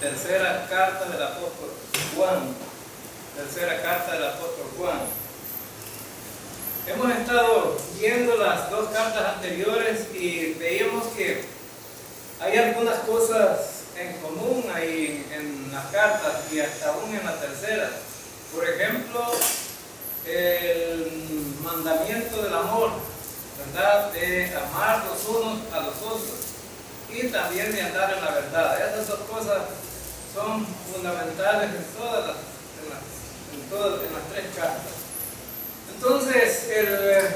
tercera carta del apóstol Juan. Tercera carta del apóstol Juan. Hemos estado viendo las dos cartas anteriores y veíamos que hay algunas cosas en común ahí en las cartas y hasta aún en la tercera. Por ejemplo, el mandamiento del amor, ¿verdad? De amar los unos a los otros y también de andar en la verdad. Esas dos cosas son fundamentales en las tres cartas. Entonces, el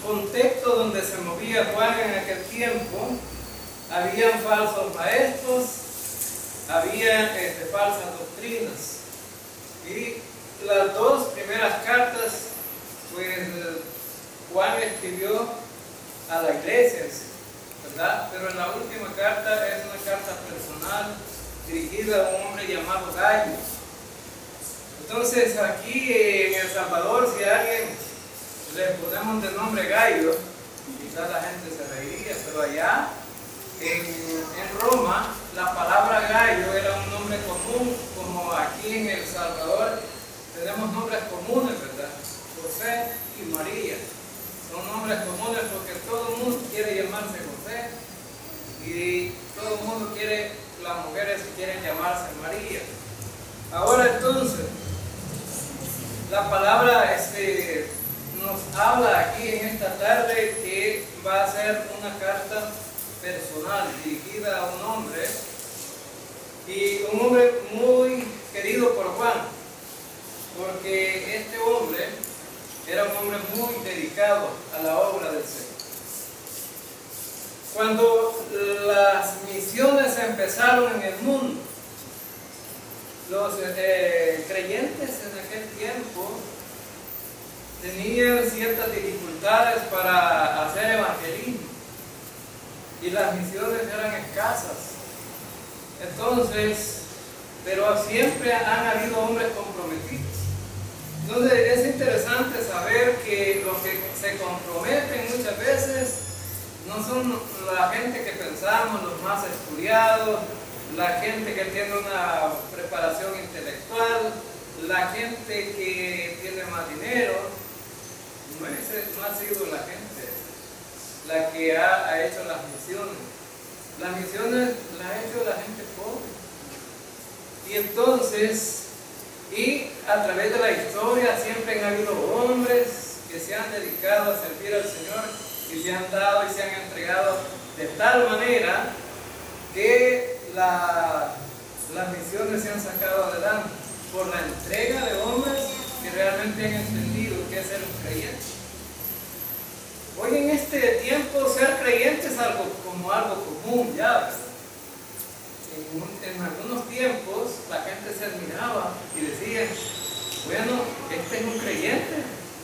contexto donde se movía Juan en aquel tiempo, habían falsos maestros, había falsas doctrinas. Y las dos primeras cartas, pues Juan escribió a la iglesia, ¿verdad? Pero en la última carta es una carta personal dirigida a un hombre llamado Gallo. Entonces aquí en El Salvador, si a alguien le ponemos de nombre Gallo, quizás la gente se reiría, pero allá en Roma la palabra Gallo era un nombre común, como aquí en El Salvador tenemos nombres comunes, ¿verdad? José y María son nombres comunes porque todo el mundo quiere llamarse José y todo el mundo quiere, las mujeres quieren llamarse María. Ahora entonces, la palabra nos habla aquí en esta tarde que va a ser una carta personal dirigida a un hombre, y un hombre muy querido por Juan, porque este hombre era un hombre muy dedicado a la obra del Señor. Cuando las misiones empezaron en el mundo, los creyentes en aquel tiempo tenían ciertas dificultades para hacer evangelismo y las misiones eran escasas. Entonces, pero siempre han habido hombres comprometidos. Entonces es interesante saber que los que se comprometen muchas veces no son la gente que pensamos, los más estudiados, la gente que tiene una preparación intelectual, la gente que tiene más dinero. No ha sido la gente la que ha hecho las misiones. Las misiones las ha hecho la gente pobre. Y entonces, a través de la historia siempre han habido hombres que se han dedicado a servir al Señor y se han dado y se han entregado de tal manera que las misiones se han sacado adelante por la entrega de hombres que realmente han entendido qué es ser un creyente. Hoy en este tiempo ser creyente es algo común ya. En algunos tiempos la gente se admiraba y decía, bueno, este es un creyente,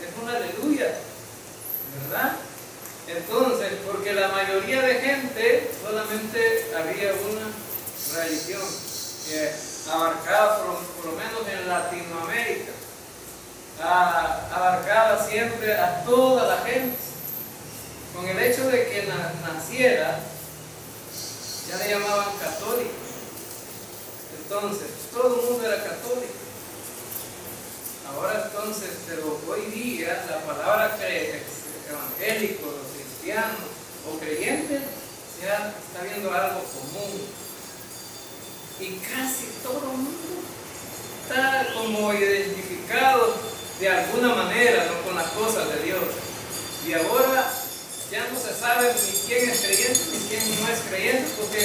es un aleluya, ¿verdad? Entonces, porque la mayoría de gente solamente había una religión que abarcaba, por lo menos en Latinoamérica, abarcaba siempre a toda la gente. Con el hecho de que naciera, ya le llamaban católico. Entonces, todo el mundo era católico. Ahora entonces, pero hoy día la palabra evangélico, cristiano o creyente ya está viendo algo común. Y casi todo el mundo está como identificado de alguna manera, ¿no?, con las cosas de Dios. Y ahora ya no se sabe ni quién es creyente ni quién no es creyente, porque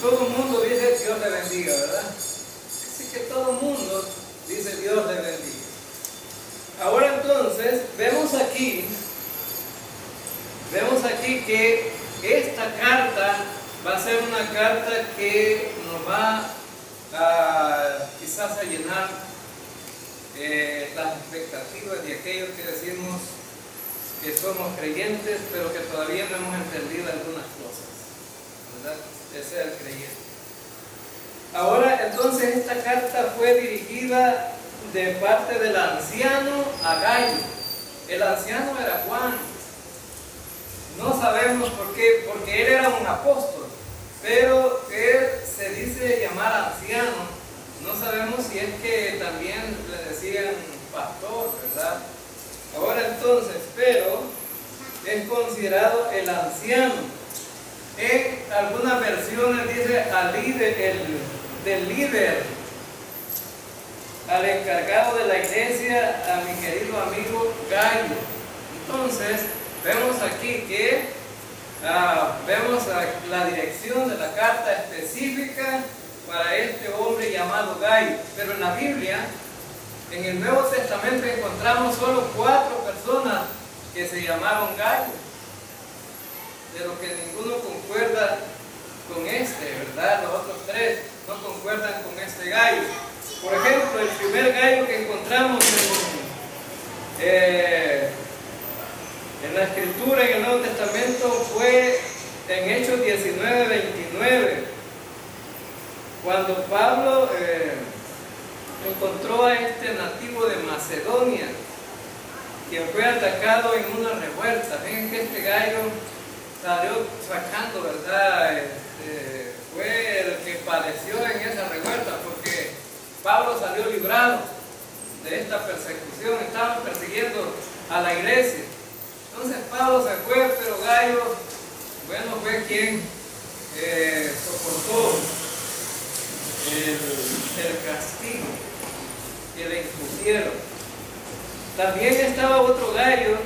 todo el mundo dice Dios le bendiga, ¿verdad? Así que todo el mundo dice Dios le bendiga. Ahora entonces vemos aquí que esta carta va a ser una carta que nos va quizás a llenar las expectativas de aquellos que decimos que somos creyentes, pero que todavía no hemos entendido algunas cosas, ¿verdad? De ser creyente. Ahora, entonces, esta carta fue dirigida de parte del anciano a Gallo. El anciano era Juan. No sabemos por qué, porque él era un apóstol, pero él se dice llamar anciano, no sabemos si es que también le decían pastor, ¿verdad? Ahora entonces, pero es considerado el anciano. En algunas versiones dice al líder, del líder, al encargado de la iglesia, a mi querido amigo Gayo. Entonces, vemos aquí que vemos la dirección de la carta específica para este hombre llamado Gayo. Pero en la Biblia, en el Nuevo Testamento, encontramos solo 4 personas que se llamaron Gayo, de lo que ninguno concuerda con este, ¿verdad? Los otros 3 no concuerdan con este Gayo. Por ejemplo, el primer Gayo que encontramos en la Escritura, en el Nuevo Testamento, fue en Hechos 19:29, cuando Pablo encontró a este nativo de Macedonia, quien fue atacado en una revuelta. Ven que este Gayo salió sacando, ¿verdad? Fue el que padeció en esa revuelta, porque Pablo salió librado de esta persecución. Estaban persiguiendo a la iglesia. Entonces Pablo se fue, pero Gayo, bueno, fue quien soportó el castigo que le impusieron. También estaba otro Gayo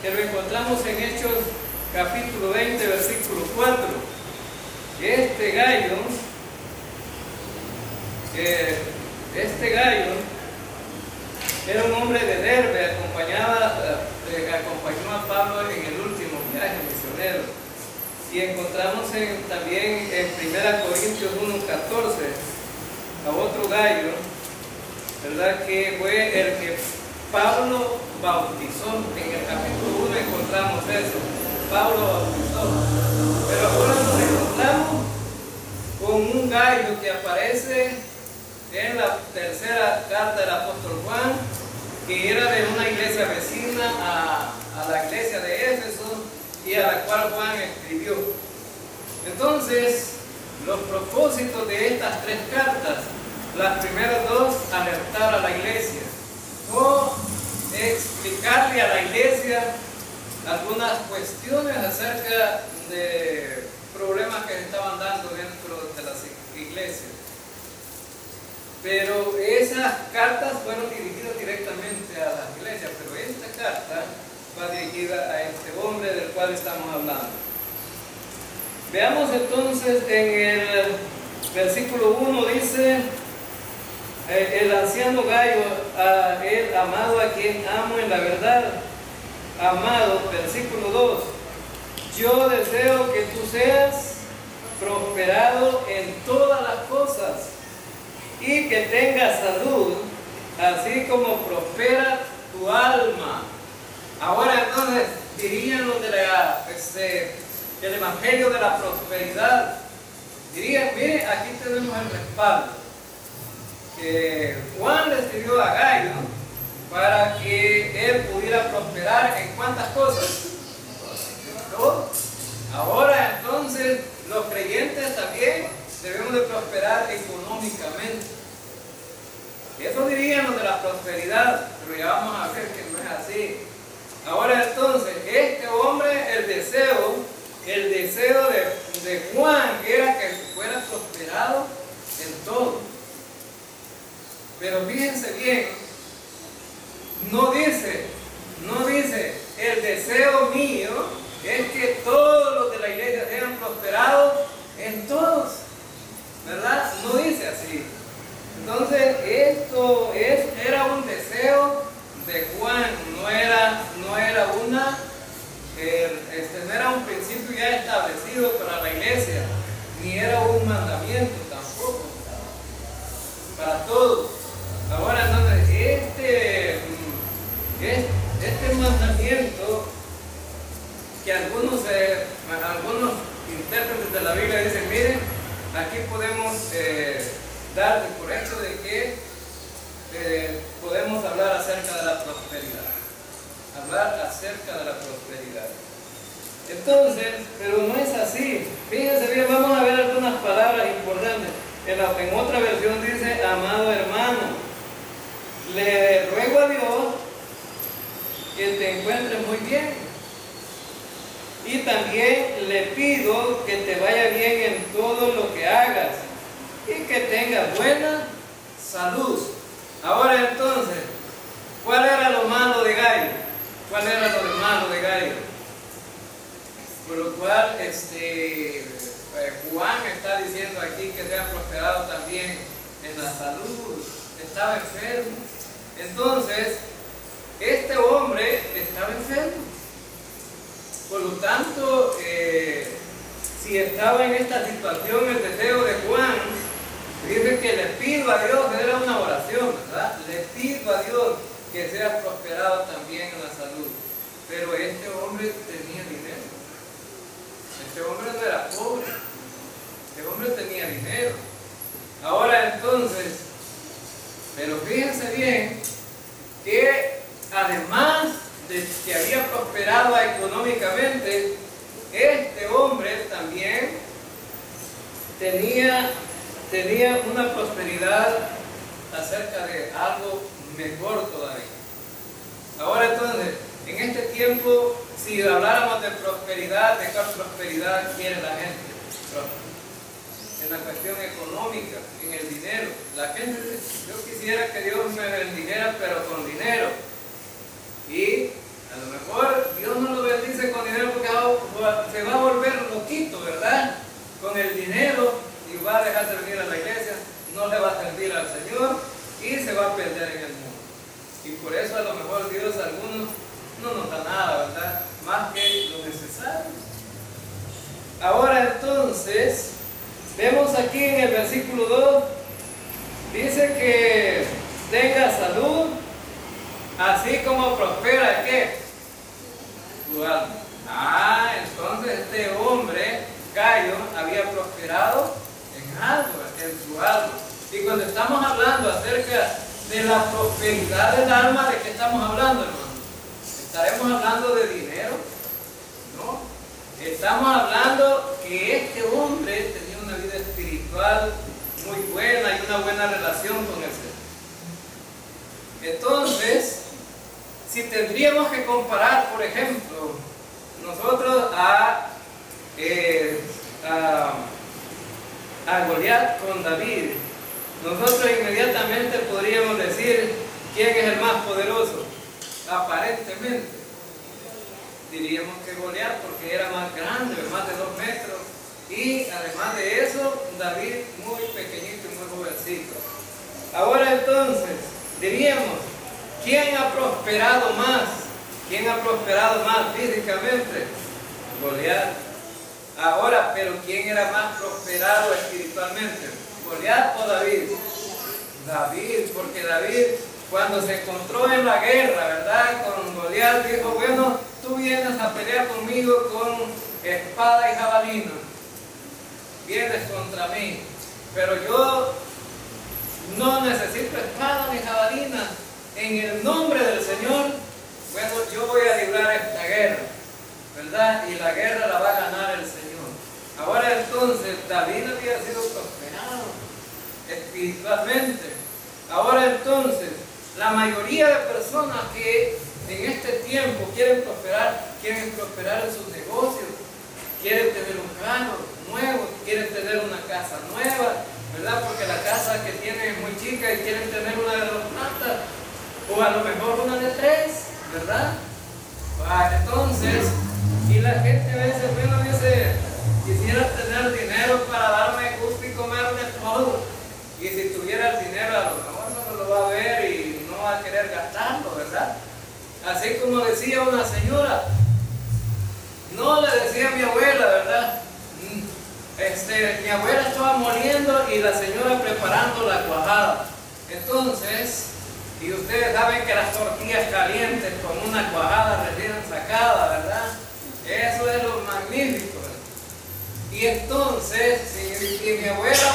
que lo encontramos en Hechos capítulo 20, versículo 4. Este Gayo era un hombre de Derbe, acompañó a Pablo en el último viaje misionero. Y encontramos también en 1 Corintios 1:14 a otro Gayo, ¿verdad? Que fue el que Pablo bautizó. En el capítulo 1 encontramos eso. Pablo bautizó. Pero ahora nos encontramos con un Gayo que aparece en la tercera carta del apóstol Juan, que era de una iglesia vecina a la iglesia de Éfeso, y a la cual Juan escribió. Entonces, los propósitos de estas 3 cartas, las primeras 2, alertar a la iglesia, o explicarle a la iglesia algunas cuestiones acerca de problemas que se estaban dando dentro de las iglesias. Pero esas cartas fueron dirigidas directamente a las iglesias, pero esta carta va dirigida a este hombre del cual estamos hablando. Veamos entonces en el versículo 1, dice: el anciano Gayo, a él amado, a quien amo en la verdad. Amado, versículo 2: yo deseo que tú seas prosperado en todas las cosas y que tengas salud, así como prospera tu alma. Ahora entonces dirían los del Evangelio de la prosperidad, dirían: mire, aquí tenemos el respaldo que Juan le escribió a Gayo para que él pudiera prosperar en cuántas cosas. ¿No? Ahora entonces los creyentes también debemos de prosperar económicamente. Eso dirían los de la prosperidad, pero ya vamos a ver que no es así. Ahora entonces, este hombre, el deseo de Juan era que fuera prosperado en todo. Pero fíjense bien, no dice, el deseo mío es que todos los de la iglesia sean prosperados en todos, ¿verdad? No dice así. Entonces, esto era un deseo de Juan, no era un principio ya establecido para la iglesia, ni era un mandamiento tampoco para todos. Ahora entonces, este mandamiento que algunos intérpretes de la Biblia dicen: miren, aquí podemos dar por hecho de que podemos hablar acerca de la prosperidad. Entonces, pero no es así. Fíjense bien, vamos a ver algunas palabras importantes. En otra versión dice, amado hermano, le ruego a Dios que te encuentres muy bien. Y también le pido que te vaya bien en todo lo que hagas y que tengas buena salud. Ahora entonces, ¿cuál era lo malo de Gayo? ¿Cuál era lo malo de Gayo? Por lo cual Juan está diciendo aquí que se ha prosperado también en la salud. Estaba enfermo. Entonces, este hombre estaba enfermo. Por lo tanto, si estaba en esta situación, el deseo de Juan, dice que le pido a Dios, era una oración, ¿verdad? Le pido a Dios que sea prosperado también en la salud. Pero este hombre tenía dinero. Este hombre no era pobre. Este hombre tenía dinero. Ahora entonces, pero fíjense bien que además de que había prosperado económicamente, este hombre también tenía una prosperidad acerca de algo mejor todavía. Ahora entonces, en este tiempo, si habláramos de prosperidad, ¿de cuál prosperidad quiere la gente? En la cuestión económica, en el dinero. La gente dice, yo quisiera que Dios me bendijera, pero con dinero. Y a lo mejor Dios no lo bendice con dinero porque se va a volver loquito, ¿verdad? Con el dinero, y va a dejar de servir a la iglesia, no le va a servir al Señor y se va a perder en el mundo. Y por eso a lo mejor Dios a algunos no nos da nada, ¿verdad? Más que lo necesario. Ahora entonces, vemos aquí en el versículo 2, dice que tenga salud, así como prospera, ¿qué? Tu alma. Entonces este hombre, Gayo, había prosperado en algo, en su alma. Y cuando estamos hablando acerca de la prosperidad del alma, ¿de qué estamos hablando, hermano? ¿Estaremos hablando de dinero? No. Estamos hablando que este hombre tenía una vida espiritual muy buena y una buena relación con el Señor. Entonces, si tendríamos que comparar, por ejemplo, nosotros a Goliat con David, nosotros inmediatamente podríamos decir quién es el más poderoso. Aparentemente diríamos que Goliat, porque era más grande, más de 2 metros, y además de eso, David muy pequeñito y muy jovencito. Ahora entonces, diríamos, ¿quién ha prosperado más? ¿Quién ha prosperado más físicamente? Goliat. Ahora, pero ¿quién era más prosperado espiritualmente? ¿Goliat o David? David, porque David, cuando se encontró en la guerra, ¿verdad? Con Goliat, dijo, bueno, tú vienes a pelear conmigo con espada y jabalina. Vienes contra mí, pero yo no necesito espada ni jabalina. En el nombre del Señor, bueno, yo voy a librar esta guerra, ¿verdad? Y la guerra la va a ganar el Señor. Ahora entonces, David había sido prosperado espiritualmente. Ahora entonces, la mayoría de personas que en este tiempo quieren prosperar en sus negocios, quieren tener un carro nuevo, quieren tener una casa nueva, ¿verdad? Porque la casa que tienen es muy chica y quieren tener una de 2 plantas, o a lo mejor una de 3, ¿verdad? Entonces, y la gente a veces, bueno, dice, quisiera tener dinero para darme gusto y comerme todo. Y si tuviera el dinero, a lo mejor no lo va a ver y no va a querer gastarlo, ¿verdad? Así como decía una señora, no le decía a mi abuela, ¿verdad? Mi abuela estaba moliendo y la señora preparando la cuajada. Entonces, y ustedes saben que las tortillas calientes con una cuajada recién sacada, ¿verdad? Eso es lo magnífico, ¿verdad? Y entonces, si mi abuela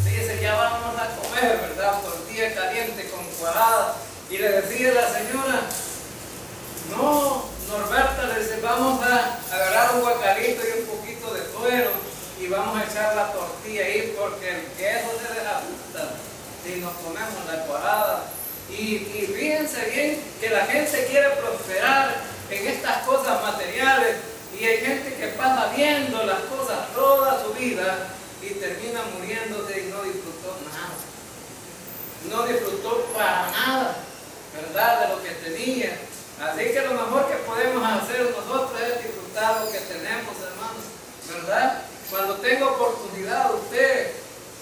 dice, ya vamos a comer, ¿verdad? Tortilla caliente con cuajada, y le decía a la señora, no, Norberta, le dice, vamos a agarrar un guacalito y un poquito de cuero y vamos a echar la tortilla ahí porque el queso se y nos comemos la cuajada. Y fíjense bien que la gente quiere prosperar en estas cosas materiales y hay gente que pasa viendo las cosas toda su vida y termina muriéndose y no disfrutó nada. No disfrutó para nada, ¿verdad?, de lo que tenía. Así que lo mejor que podemos hacer nosotros es disfrutar lo que tenemos, hermanos, ¿verdad? Cuando tenga oportunidad usted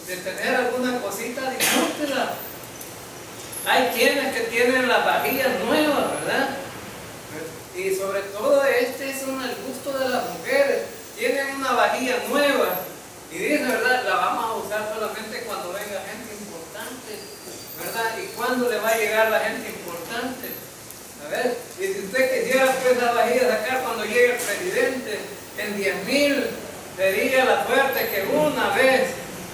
de tener alguna cosita, disfrútela. Hay quienes que tienen las vajillas nuevas, ¿verdad? Y sobre todo este es el gusto de las mujeres. Tienen una vajilla nueva y dicen, ¿verdad?, la vamos a usar solamente cuando venga gente importante, ¿verdad? ¿Y cuándo le va a llegar la gente importante? A ver, y si usted quisiera pues la vajilla sacar cuando llegue el presidente, en 10,000, sería la suerte que una vez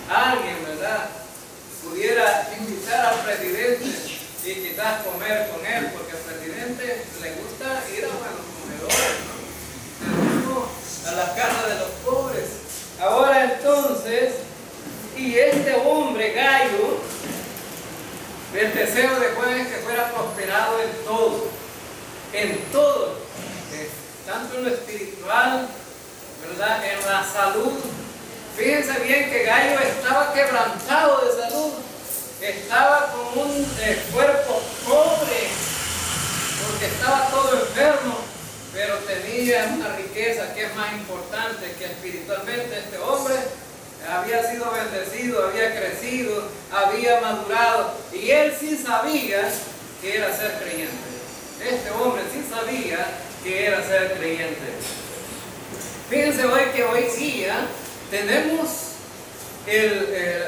alguien, ¿verdad?, pudiera invitar al presidente y quizás comer con él, porque al presidente le gusta ir a los comedores, ¿no? A las casas de los pobres. Ahora entonces, y este hombre Gallo, el deseo de Juan es que fuera prosperado en todo, tanto en lo espiritual, ¿verdad?, en la salud. Fíjense bien que Gallo estaba quebrantado de salud, estaba con un cuerpo pobre, porque estaba todo enfermo, pero tenía una riqueza que es más importante, que espiritualmente este hombre había sido bendecido, había crecido, había madurado, y él sí sabía que era ser creyente. Este hombre sí sabía que era ser creyente. Fíjense hoy que hoy día tenemos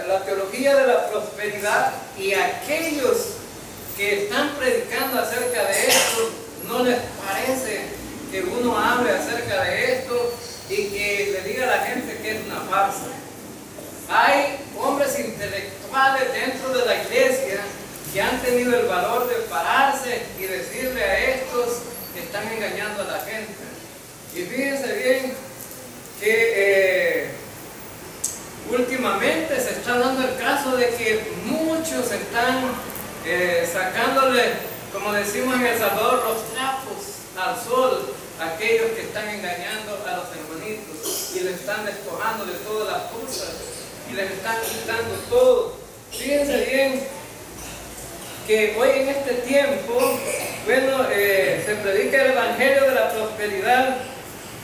la teología de la prosperidad, y aquellos que están predicando acerca de esto, no les parece que uno hable acerca de esto y que le diga a la gente que es una farsa. Hay hombres intelectuales dentro de la iglesia que han tenido el valor de pararse y decirle a estos que están engañando a la gente. Y fíjense bien que últimamente se está dando el caso de que muchos están sacándole, como decimos en El Salvador, los trapos al sol a aquellos que están engañando a los hermanitos y les están despojando de todas las cosas y les están quitando todo. Fíjense bien que hoy en este tiempo, bueno, se predica el evangelio de la prosperidad,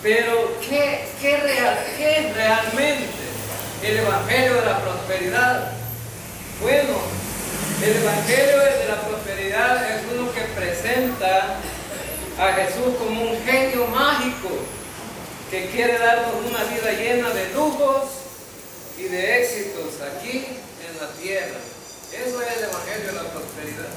pero ¿qué es realmente el evangelio de la prosperidad? Bueno, el evangelio de la prosperidad es uno que presenta a Jesús como un genio mágico que quiere darnos una vida llena de lujos y de éxitos aquí en la tierra. Eso es el evangelio de la prosperidad.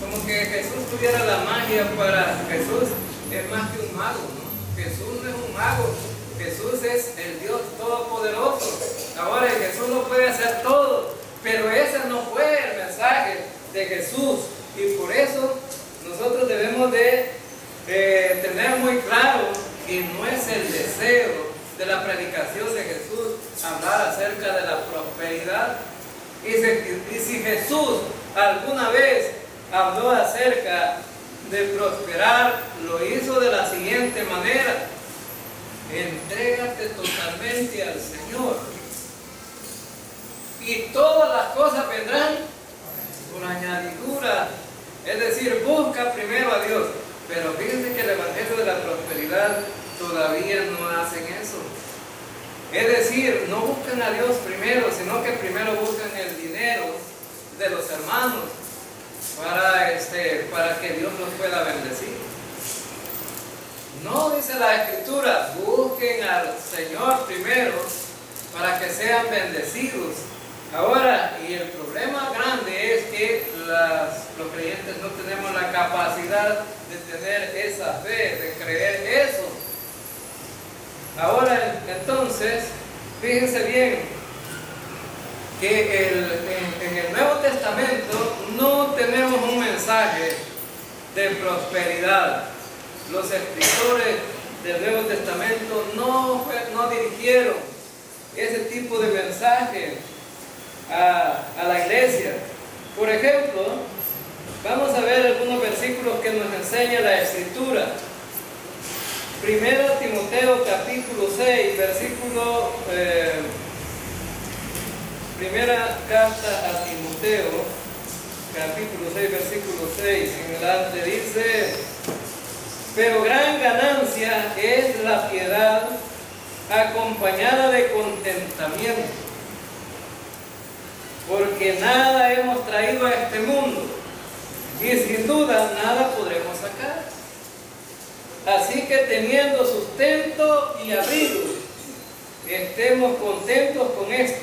Como que Jesús tuviera la magia. Para Jesús es más que un mago, ¿no? Jesús no es un mago, Jesús es el Dios Todopoderoso. Ahora Jesús lo puede hacer todo, pero ese no fue el mensaje de Jesús, y por eso nosotros debemos de tener muy claro que no es el deseo de la predicación de Jesús hablar acerca de la prosperidad. Y si Jesús alguna vez habló acerca de prosperar, lo hizo de la siguiente manera: entrégate totalmente al Señor y todas las cosas vendrán por añadidura. Es decir, busca primero a Dios. Pero fíjense que el evangelio de la prosperidad todavía no hacen eso. Es decir, no buscan a Dios primero, sino que primero buscan el dinero de los hermanos para que Dios los pueda bendecir. No dice la Escritura, busquen al Señor primero para que sean bendecidos. Ahora, y el problema grande es que los creyentes no tenemos la capacidad de tener esa fe, de creer eso. Ahora, entonces, fíjense bien que en el Nuevo Testamento no tenemos un mensaje de prosperidad. Los escritores del Nuevo Testamento no dirigieron ese tipo de mensaje a la iglesia. Por ejemplo, vamos a ver algunos versículos que nos enseña la Escritura. Primero Timoteo capítulo 6, primera carta a Timoteo, capítulo 6, versículo 6 en adelante dice: pero gran ganancia es la piedad acompañada de contentamiento, porque nada hemos traído a este mundo y sin duda nada podremos sacar. Así que teniendo sustento y abrigo, estemos contentos con esto,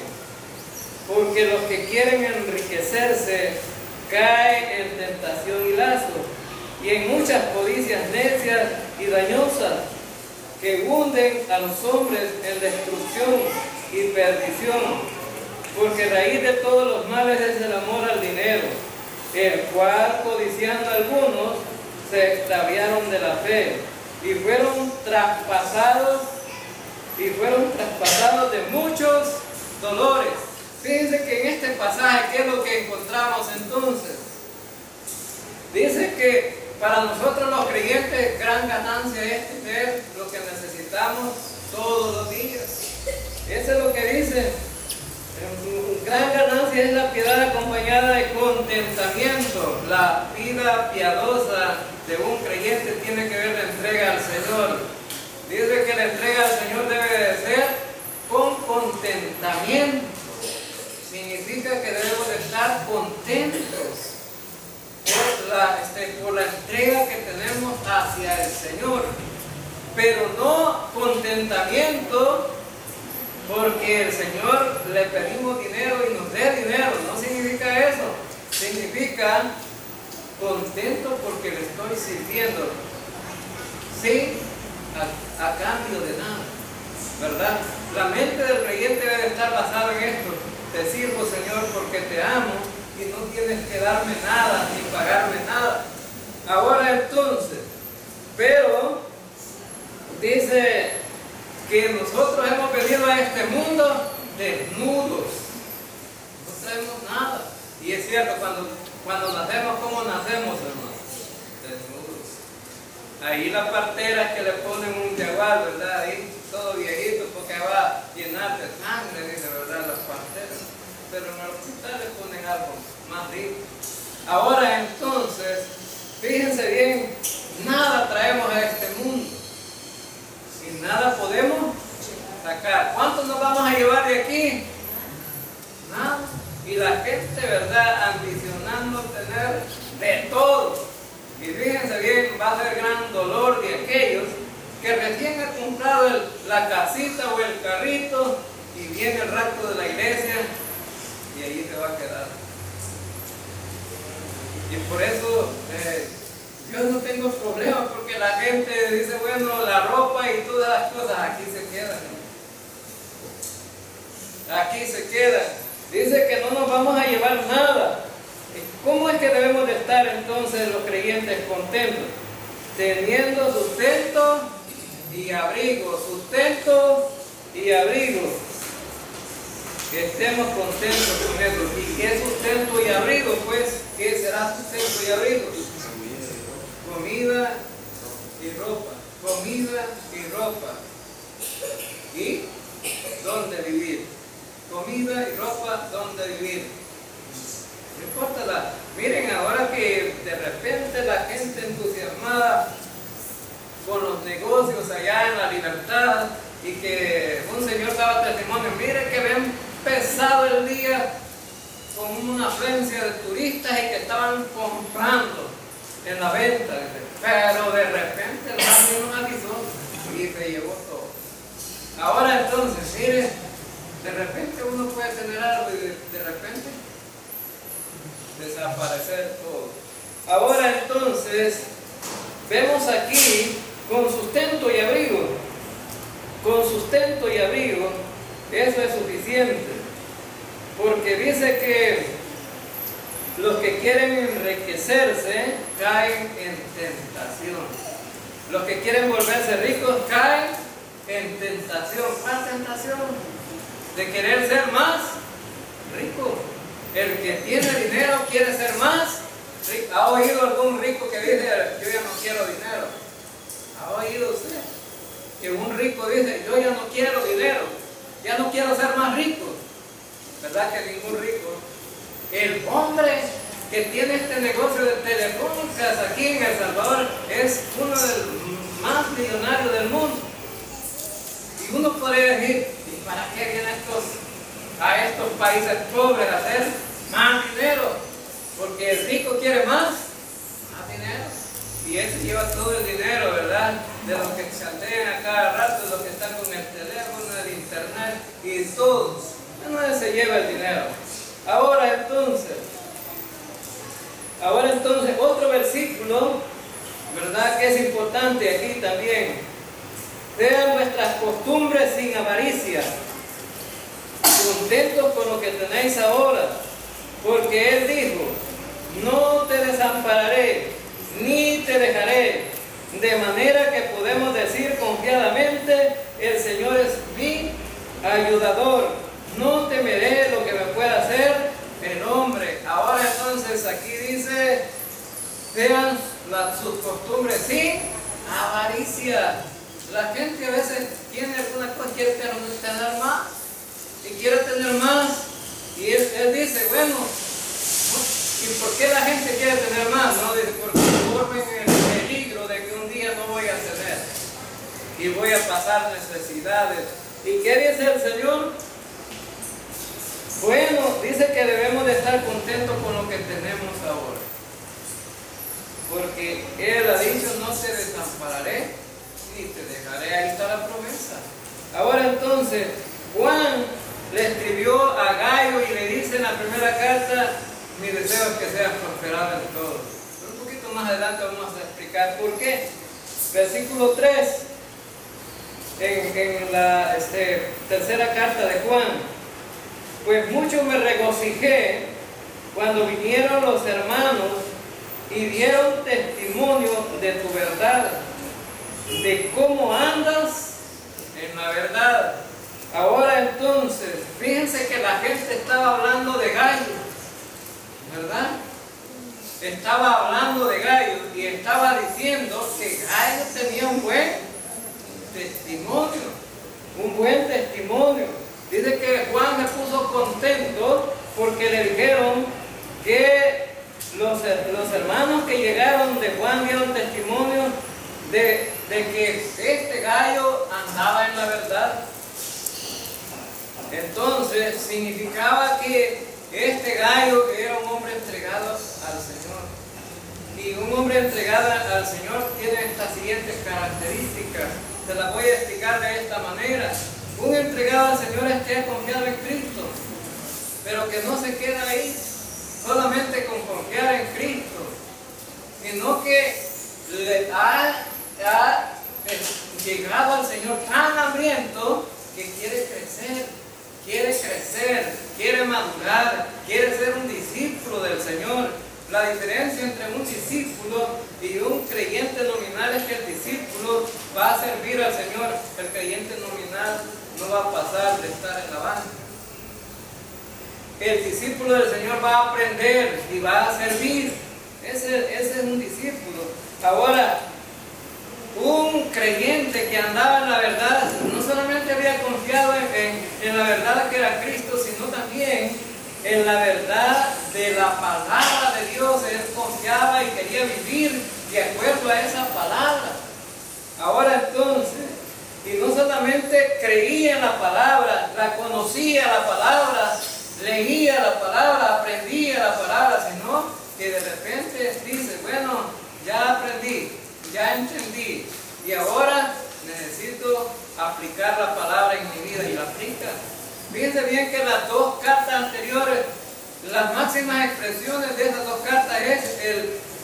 porque los que quieren enriquecerse caen en tentación y lazo, y en muchas codicias necias y dañosas, que hunden a los hombres en destrucción y perdición, porque raíz de todos los males es el amor al dinero, el cual, codiciando algunos, se extraviaron de la fe y fueron traspasados de muchos dolores. Fíjense que en este pasaje, ¿qué es lo que encontramos entonces? Dice que para nosotros los creyentes gran ganancia es tener lo que necesitamos todos los días. Eso es lo que dice. Gran ganancia es la piedad acompañada de contentamiento. La vida piadosa de un creyente tiene que ver la entrega al Señor. Dice que la entrega al Señor debe de ser con contentamiento. Significa que debemos de estar contentos por la entrega que tenemos hacia el Señor, pero no contentamiento porque el Señor le pedimos dinero y nos dé dinero. No significa eso. Significa contento porque le estoy sirviendo sin a cambio de nada, ¿verdad? La mente del creyente debe estar basada en esto: te sirvo, Señor, porque te amo y no tienes que darme nada ni pagarme nada. Ahora entonces, pero dice que nosotros hemos venido a este mundo desnudos, no traemos nada. Y es cierto, cuando nacemos, ¿cómo nacemos, hermanos? Desnudos. Ahí la partera que le ponen un jaguar, ¿verdad? Ahí todo viejito porque va a llenar de sangre, dice, ¿verdad? Las parteras. Pero en el hospital le ponen algo más rico. Ahora entonces, fíjense bien, nada traemos a este mundo y nada podemos sacar. ¿Cuántos nos vamos a llevar de aquí? Nada. Y la gente, ¿verdad?, ambicionando tener de todo. Y fíjense bien, va a ser gran dolor de aquellos que recién han comprado la casita o el carrito y viene el rapto de la iglesia y ahí se va a quedar. Y por eso yo no tengo problemas, porque la gente dice, bueno, la ropa y todas las cosas aquí se quedan. Aquí se quedan. Dice que no nos vamos a llevar nada. ¿Cómo es que debemos de estar entonces los creyentes contentos? Teniendo sustento y abrigo. Sustento y abrigo. Que estemos contentos con eso. ¿Y qué es sustento y abrigo? Pues, ¿qué será sustento y abrigo? Comida y ropa. Comida y ropa. ¿Y dónde vivir? Comida y ropa, dónde vivir. No importa miren, ahora que de repente la gente entusiasmada con los negocios allá en La Libertad, y que un señor daba testimonio, mire que ven pesado el día con una afluencia de turistas y que estaban comprando en la venta, pero de repente el man nos avisó y se llevó todo. Ahora entonces, mire, de repente uno puede tener algo y de repente desaparecer todo. Ahora entonces vemos aquí con sustento y abrigo. Con sustento y abrigo, eso es suficiente, porque dice que los que quieren enriquecerse caen en tentación. Los que quieren volverse ricos caen en tentación. ¿Cuál tentación? De querer ser más rico. El que tiene dinero quiere quiere ser más. ¿Ha oído algún rico que dice, yo ya no quiero dinero? ¿Ha oído usted que un rico dice, yo ya no quiero dinero, ya no quiero ser más rico? ¿Verdad que ningún rico? El hombre que tiene este negocio de telefónicas aquí en El Salvador es uno de los más millonarios del mundo. Y uno podría decir, ¿y para qué vienen a estos países pobres a hacer más dinero? Porque el rico quiere más dinero. Y él se lleva todo el dinero, ¿verdad? De los que chantean a cada rato, de los que están con el teléfono, el internet y todos. Bueno, él se lleva el dinero. Ahora entonces, otro versículo, ¿verdad? Que es importante aquí también. Sean vuestras costumbres sin avaricia, contentos con lo que tenéis ahora, porque Él dijo, no te desampararé, ni te dejaré, de manera que podemos decir confiadamente, el Señor es mi ayudador, no temeré lo que me pueda hacer el hombre. Ahora entonces aquí dice, sean sus costumbres sin avaricia. La gente a veces tiene alguna cosa, quiere tener más, y quiere tener más, y él dice, bueno, ¿y por qué la gente quiere tener más? No, dice, porque corren el peligro de que un día no voy a tener, y voy a pasar necesidades. ¿Y qué dice el Señor? Bueno, dice que debemos de estar contentos con lo que tenemos ahora, porque Él ha dicho, no te desampararé, ni te dejaré. Ahí está la promesa. Ahora entonces, Juan le escribió a Gayo y le dice en la primera carta, mi deseo es que seas prosperado en todo. Pero un poquito más adelante vamos a explicar por qué. Versículo 3, en la tercera carta de Juan. Pues mucho me regocijé cuando vinieron los hermanos y dieron testimonio de tu verdad, de cómo andas en la verdad. Ahora entonces, fíjense que la gente estaba hablando de Gayo, ¿verdad? Estaba hablando de Gayo y estaba diciendo que Gayo tenía un buen testimonio. Dice que Juan se puso contento porque le dijeron que los hermanos que llegaron de Juan dieron testimonio de que este Gayo andaba en la verdad. Entonces significaba que este Gayo era un hombre entregado al Señor. Y un hombre entregado al Señor tiene estas siguientes características. Se las voy a explicar de esta manera. Un entregado al Señor es que ha confiado en Cristo, pero que no se queda ahí solamente con confiar en Cristo, sino que le ha llegado al Señor tan hambriento que quiere crecer, quiere madurar, quiere ser un discípulo del Señor. La diferencia entre un discípulo y un creyente nominal es que el discípulo va a servir al Señor, el creyente nominal no va a pasar de estar en la banca. El discípulo del Señor va a aprender y va a servir. Ese es un discípulo. Ahora, un creyente que andaba en la verdad, no solamente había confiado en la verdad que era Cristo, sino también en la verdad de la palabra de Dios. Él confiaba y quería vivir de acuerdo a esa palabra. Ahora entonces, y no solamente creía en la palabra, la conocía la palabra, leía la palabra, aprendía la palabra, sino que de repente dice, bueno, ya aprendí, ya entendí, y ahora necesito aplicar la palabra en mi vida, y la aplica. Fíjense bien que las dos cartas anteriores, las máximas expresiones de esas dos cartas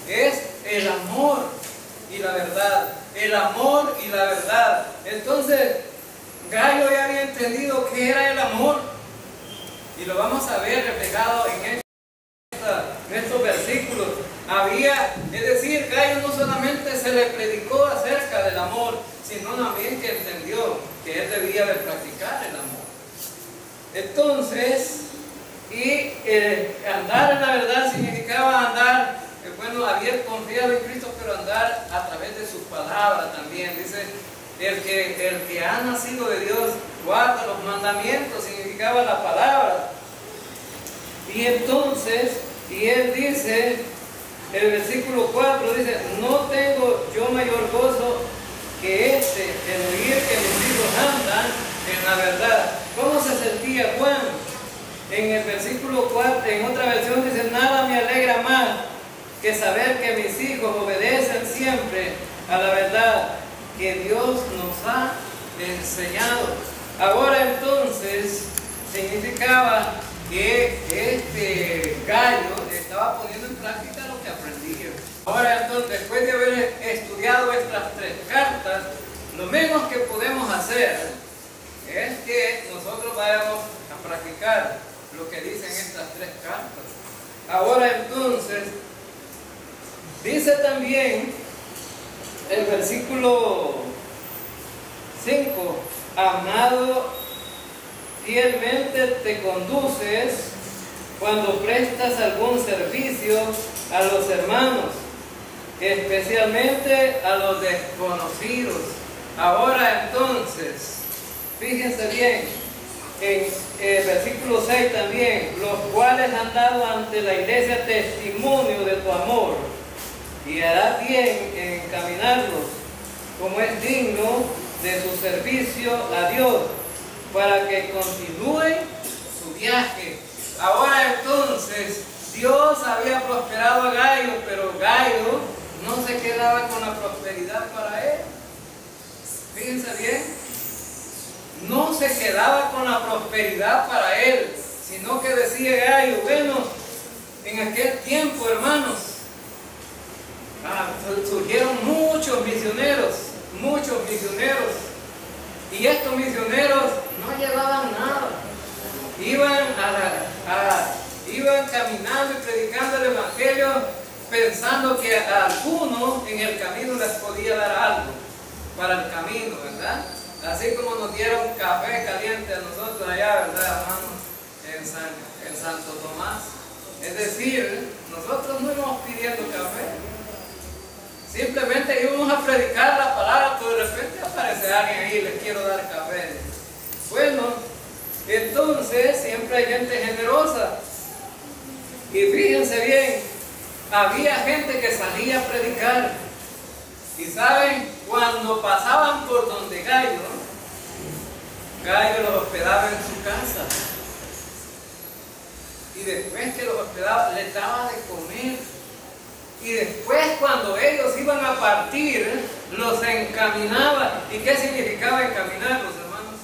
es el amor y la verdad. El amor y la verdad. Entonces, Gayo ya había entendido qué era el amor, y lo vamos a ver reflejado en estos versículos. Es decir, Gayo no solamente se le predicó acerca del amor, sino también que entendió que él debía de practicar el amor. Entonces, andar en la verdad significa solo haber confiado en Cristo, pero andar a través de su palabra también. Dice, el que ha nacido de Dios guarda los mandamientos, significaba la palabra. Y entonces, y él dice, el versículo 4 dice, no tengo yo mayor gozo que este, el oír que mis hijos andan en la verdad. ¿Cómo se sentía Juan? En el versículo 4, en otra versión dice, nada me alegra más que saber que mis hijos obedecen siempre a la verdad que Dios nos ha enseñado. Ahora entonces, significaba que este gallo estaba poniendo en práctica lo que aprendía. Ahora entonces, después de haber estudiado estas 3 cartas, lo menos que podemos hacer es que nosotros vayamos a practicar lo que dicen estas 3 cartas. Ahora entonces, dice también el versículo 5, amado, fielmente te conduces cuando prestas algún servicio a los hermanos, especialmente a los desconocidos. Ahora entonces, fíjense bien, en el versículo 6 también, los cuales han dado ante la iglesia testimonio de tu amor, y hará bien en encaminarlos como es digno de su servicio a Dios, para que continúen su viaje. Ahora entonces, Dios había prosperado a Gallo, pero Gallo no se quedaba con la prosperidad para él. Fíjense bien. No se quedaba con la prosperidad para él, sino que decía Gallo, bueno, en aquel tiempo, hermanos, surgieron muchos misioneros, y estos misioneros no llevaban nada, iban caminando y predicando el evangelio, pensando que a algunos en el camino les podía dar algo para el camino, ¿verdad? Así como nos dieron café caliente a nosotros allá, ¿verdad, hermanos? En Santo Tomás. Es decir, nosotros no íbamos pidiendo café. Simplemente íbamos a predicar la palabra, pero de repente aparece alguien ahí y les quiero dar café. Bueno, entonces siempre hay gente generosa. Y fíjense bien, había gente que salía a predicar. Y saben, cuando pasaban por donde Gallo los hospedaba en su casa. Y después que los hospedaba, les daba de comer. Y después, cuando ellos iban a partir, los encaminaba. ¿Y qué significaba encaminarlos, hermanos?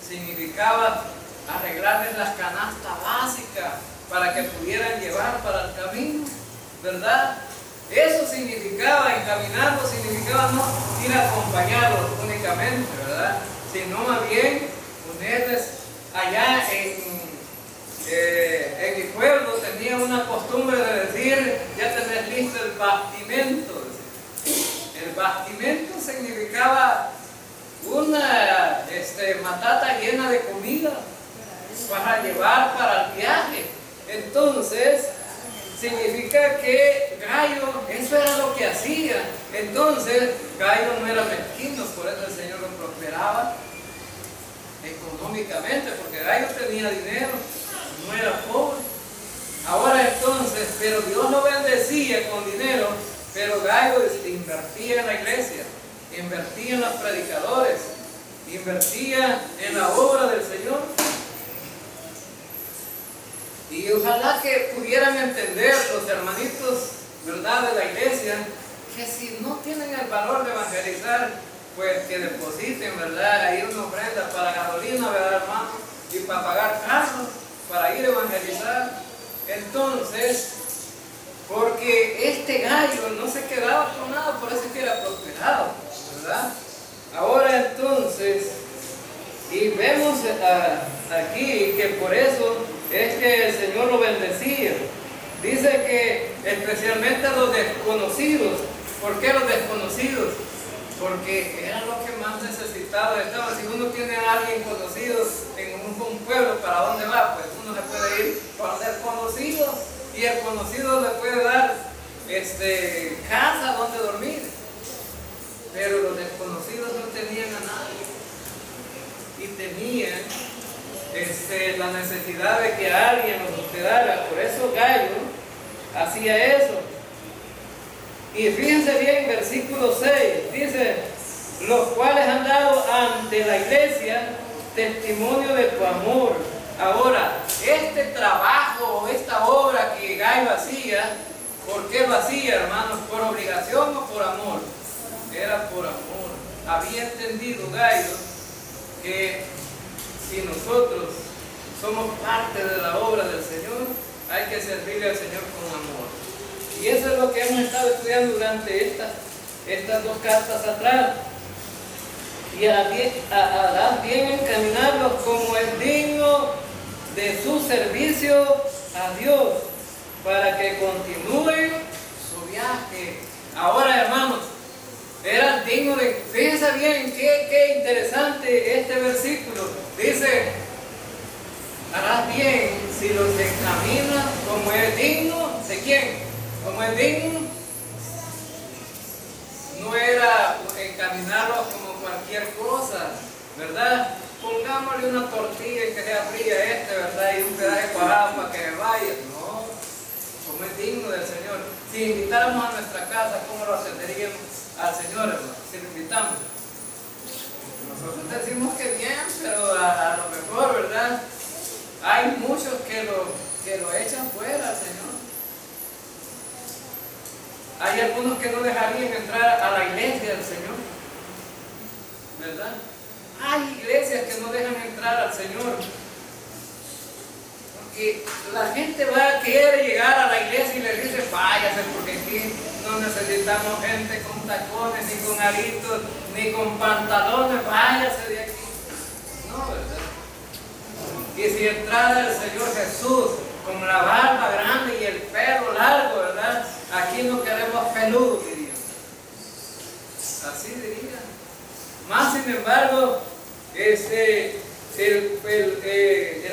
Significaba arreglarles las canastas básicas para que pudieran llevar para el camino, ¿verdad? Eso significaba encaminarlos, significaba no ir a acompañarlos únicamente, ¿verdad? Sino más bien ponerles allá en mi pueblo tenía una costumbre de decir, ya tenés listo el bastimento. El bastimento significaba una matata llena de comida para llevar para el viaje. Entonces, significa que Gallo, eso era lo que hacía. Entonces, Gallo no era mezquino, por eso el Señor lo prosperaba económicamente, porque Gallo tenía dinero, no era pobre. Ahora entonces, pero Dios lo bendecía con dinero, pero Gallo invertía en la iglesia, invertía en los predicadores, invertía en la obra del Señor. Y ojalá que pudieran entender los hermanitos, ¿verdad?, de la iglesia, que si no tienen el valor de evangelizar, pues que depositen, ¿verdad?, ahí una ofrenda para gasolina, ¿verdad, hermano? Y para pagar carros, para ir a evangelizar. Entonces, porque este Gallo no se quedaba con nada, por eso es que era prosperado, ¿verdad? Ahora entonces, y vemos aquí que por eso es que el Señor lo bendecía. Dice que especialmente a los desconocidos. ¿Por qué los desconocidos? Porque era lo que más necesitado estaba. Si uno tiene a alguien conocido en un pueblo, ¿para dónde va? Pues uno se puede ir para el conocido, y el conocido le puede dar casa donde dormir, pero los desconocidos no tenían a nadie y tenían la necesidad de que alguien los hospedara. Por eso Gallo hacía eso. Y fíjense bien, versículo 6 dice: los cuales han dado ante la iglesia testimonio de tu amor. Ahora, este trabajo, esta obra que Gallo hacía, ¿por qué lo hacía, hermanos? ¿Por obligación o por amor? Era por amor. Había entendido Gallo que si nosotros somos parte de la obra del Señor, hay que servirle al Señor con amor. Y eso es lo que hemos estado estudiando durante estas dos cartas atrás. Y harás bien encaminarlos como es digno de su servicio a Dios, para que continúen su viaje. Ahora, hermanos, eran dignos de... Fíjense bien, qué interesante este versículo. Dice: harás bien si los encaminas como es digno. ¿De quién? Como es digno. No era encaminarlos como cualquier cosa, ¿verdad? Pongámosle una tortilla y que sea fría ¿verdad? Y un pedazo de cuadrado para que me vaya. No, como es digno del Señor. Si invitáramos a nuestra casa, ¿cómo lo atenderíamos al Señor, hermano? Si lo invitamos. Nosotros decimos que bien, pero a lo mejor, ¿verdad? Hay muchos que lo echan fuera al Señor. Hay algunos que no dejarían entrar a la iglesia del Señor, ¿verdad? Hay iglesias que no dejan entrar al Señor, porque la gente quiere llegar a la iglesia y le dice: váyase, porque aquí no necesitamos gente con tacones, ni con aritos, ni con pantalones, váyase de aquí. No, ¿verdad? Y si entrara el Señor Jesús con la barba grande y el pelo largo, ¿verdad? Aquí no queremos peludo, dirían. Así dirían. Más sin embargo, el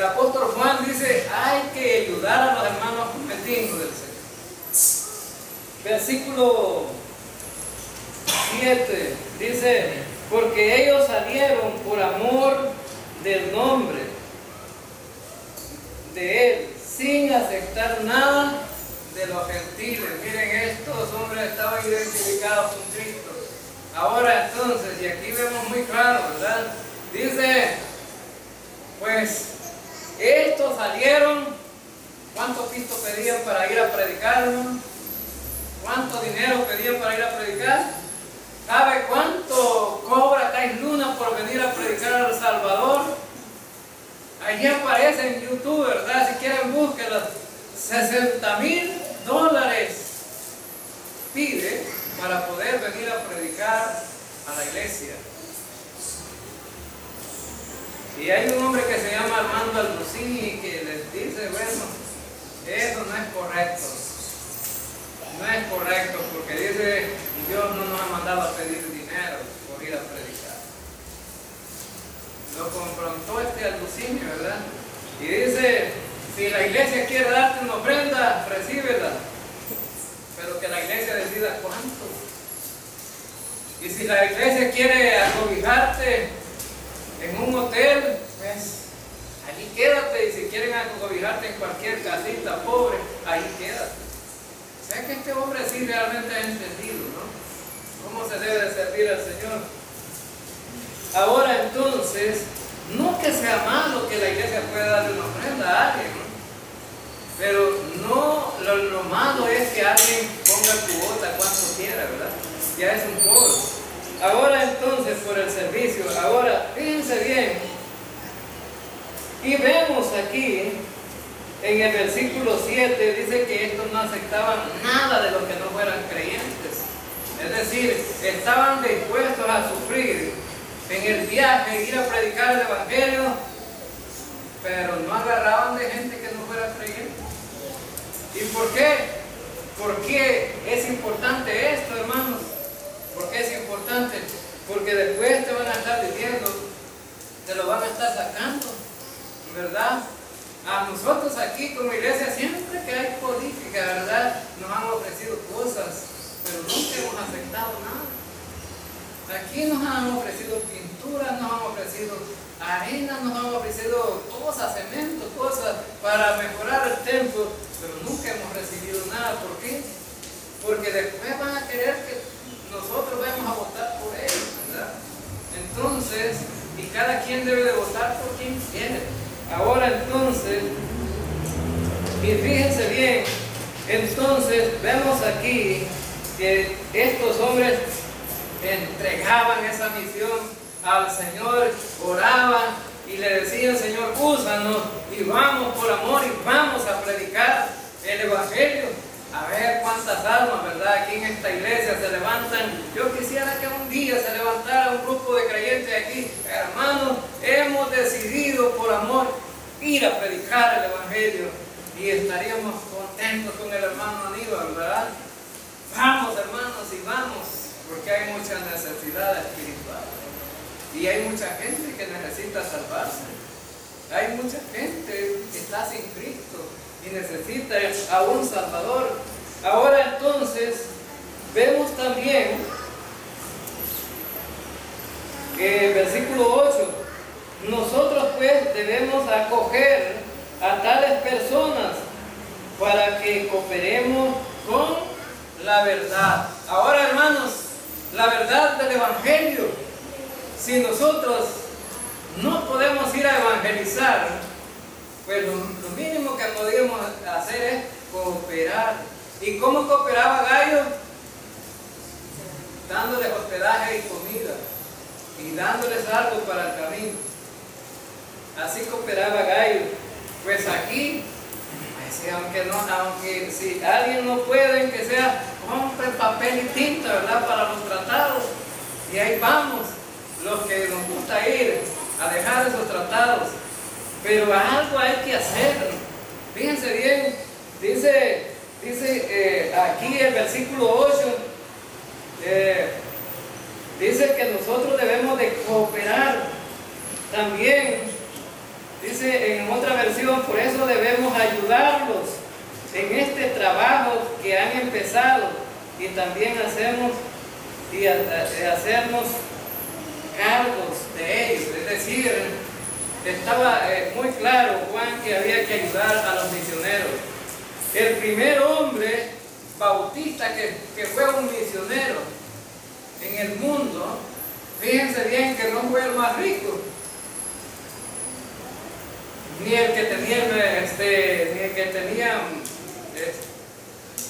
apóstol Juan dice: hay que ayudar a los hermanos dignos del Señor. Versículo 7 dice: porque ellos salieron por amor del nombre de Él, sin aceptar nada de los gentiles. Miren, estos hombres estaban identificados con Cristo. Ahora entonces, y aquí vemos muy claro, ¿verdad? Dice, pues, estos salieron. ¿Cuánto pisto pedían para ir a predicar, hermano? ¿Cuánto dinero pedían para ir a predicar? ¿Sabe cuánto cobra Cais Luna por venir a predicar a El Salvador? Allí aparece en YouTube, ¿verdad? Si quieren búsquenlas. $60,000 pide para poder venir a predicar a la iglesia. Y hay un hombre que se llama Armando Alducini que les dice: bueno, eso no es correcto. No es correcto, porque dice: Dios no nos ha mandado a pedir dinero por ir a predicar. Lo confrontó Alducini, ¿verdad? Y dice: si la iglesia quiere darte una ofrenda, recíbela, pero que la iglesia decida cuánto. Y si la iglesia quiere acobijarte en un hotel, pues allí quédate. Y si quieren acobijarte en cualquier casita pobre, ahí quédate. O sea que este hombre sí realmente ha entendido, ¿no?, cómo se debe de servir al Señor. Ahora entonces, no que sea malo que la iglesia pueda darle una ofrenda a alguien, ¿no?, pero no, lo malo es que alguien ponga cuota cuanto quiera, ¿verdad? Ya es un pobre. Ahora entonces, por el servicio, ahora fíjense bien, y vemos aquí en el versículo 7, dice que estos no aceptaban nada de los que no fueran creyentes. Es decir, estaban dispuestos a sufrir en el viaje, ir a predicar el evangelio, pero no agarraban de gente que no fuera creyente. ¿Y por qué? ¿Por qué es importante esto, hermanos? ¿Por qué es importante? Porque después te van a estar diciendo, te lo van a estar sacando, ¿verdad? A nosotros aquí como iglesia, siempre que hay política, ¿verdad?, nos han ofrecido cosas, pero nunca hemos aceptado nada. Aquí nos han ofrecido pinturas, nos han ofrecido arena, nos han ofrecido cosas, cemento, cosas para mejorar el templo, pero nunca hemos recibido nada. ¿Por qué? Porque después van a querer que nosotros vayamos a votar por ellos, ¿verdad? Entonces, y cada quien debe de votar por quien quiere. Ahora entonces, y fíjense bien, entonces vemos aquí que estos hombres entregaban esa misión al Señor, oraban y le decían: Señor, úsanos y vamos por amor y vamos a predicar el Evangelio. A ver cuántas almas, ¿verdad? Aquí en esta iglesia se levantan. Yo quisiera que un día se levantara un grupo de creyentes aquí. Hermanos, hemos decidido por amor ir a predicar el Evangelio y estaríamos contentos con el hermano Aníbal, ¿verdad? Vamos, hermanos, y vamos, porque hay mucha necesidad espiritual y hay mucha gente que necesita salvarse. Hay mucha gente que está sin Cristo y necesita a un Salvador. Ahora entonces vemos también que versículo 8, nosotros pues debemos acoger a tales personas para que cooperemos con la verdad. Ahora, hermanos, la verdad del Evangelio, si nosotros no podemos ir a evangelizar, pues lo mínimo que podemos hacer es cooperar. ¿Y cómo cooperaba Gallo? Dándoles hospedaje y comida y dándoles algo para el camino. Así cooperaba Gallo. Pues aquí, pues, aunque si alguien no puede, que sea, compre papel y tinta, ¿verdad?, para los tratados. Y ahí vamos, los que nos gusta ir a dejar esos tratados. Pero algo hay que hacer. Fíjense bien, dice aquí el versículo 8, dice que nosotros debemos de cooperar. También dice en otra versión: por eso debemos ayudarlos en este trabajo que han empezado y también hacernos cargos de ellos. Es decir, estaba muy claro Juan que había que ayudar a los misioneros. El primer hombre bautista que fue un misionero en el mundo, fíjense bien que no fue el más rico, ni el que tenía,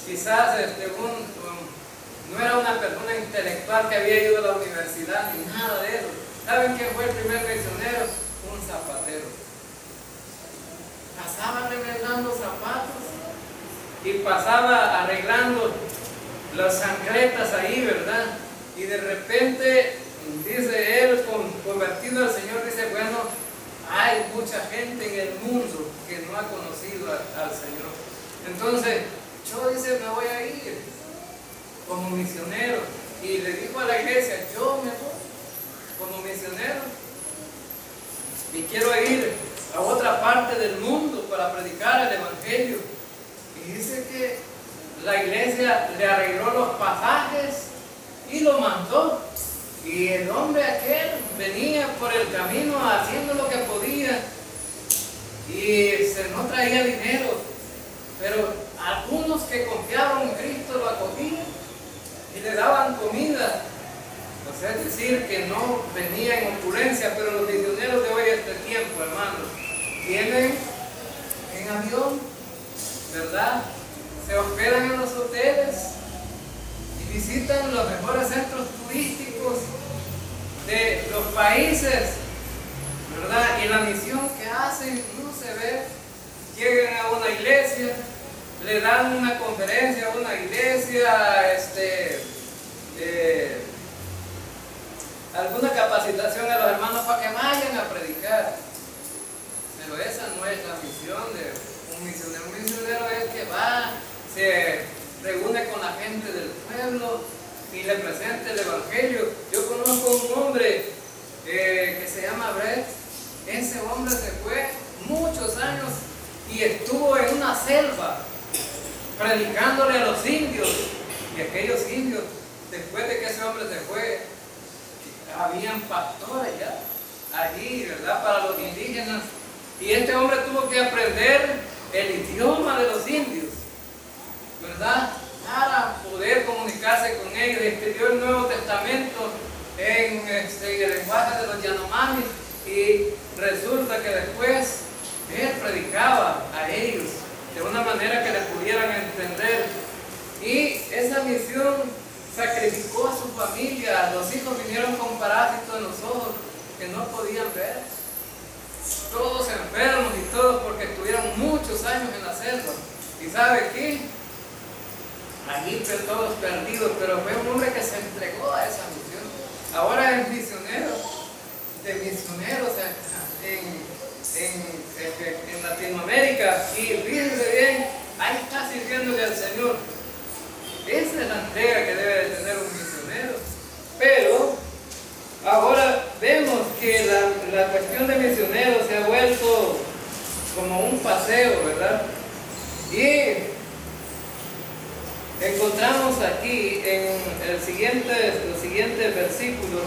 quizás no era una persona intelectual que había ido a la universidad, ni nada de eso. ¿Saben quién fue el primer misionero? Un zapatero. Pasaba remendando zapatos y pasaba arreglando las chancletas ahí, ¿verdad? Y de repente, dice él, convertido al Señor, dice: bueno, hay mucha gente en el mundo que no ha conocido al Señor. Entonces, yo, dice, me voy a ir como misionero. Y le dijo a la iglesia: yo me voy como misionero y quiero ir a otra parte del mundo para predicar el Evangelio. Y dice que la iglesia le arregló los pasajes y lo mandó. Y el hombre aquel venía por el camino haciendo lo que podía y no traía dinero, pero algunos que confiaban en Cristo lo acogían y le daban comida. O sea, es decir, que no venía en opulencia, pero los misioneros de hoy, este tiempo, hermanos, vienen en avión, ¿verdad? Se hospedan en los hoteles y visitan los mejores centros turísticos de los países, ¿verdad? Y la misión que hacen no se ve. Llegan a una iglesia, le dan una conferencia a una iglesia, alguna capacitación a los hermanos para que vayan a predicar. Pero esa no es la misión de un misionero. Un misionero es que va, se reúne con la gente del pueblo y le presenta el Evangelio. Yo conozco un hombre que se llama Brett. Ese hombre se fue muchos años y estuvo en una selva predicándole a los indios. Y aquellos indios, después de que ese hombre se fue, habían pastores ya allí, ¿verdad?, para los indígenas. Y este hombre tuvo que aprender el idioma de los indios, ¿verdad?, para poder comunicarse con ellos. Escribió el Nuevo Testamento en el lenguaje de los Yanomamis, y resulta que después él predicaba a ellos de una manera que les pudieran entender. Y esa misión sacrificó a su familia. Los hijos vinieron con parásitos en los ojos que no podían ver, todos enfermos y todos porque estuvieron muchos años en la selva. ¿Y sabe qué? Allí todos perdidos, pero fue un hombre que se entregó a esa misión. Ahora es misionero, de misioneros en Latinoamérica, y fíjense bien, ahí está sirviéndole al Señor. Esa es la entrega que debe de tener un misionero. Pero ahora vemos que la cuestión de misioneros se ha vuelto como un paseo, ¿verdad? Y encontramos aquí en los siguientes versículos,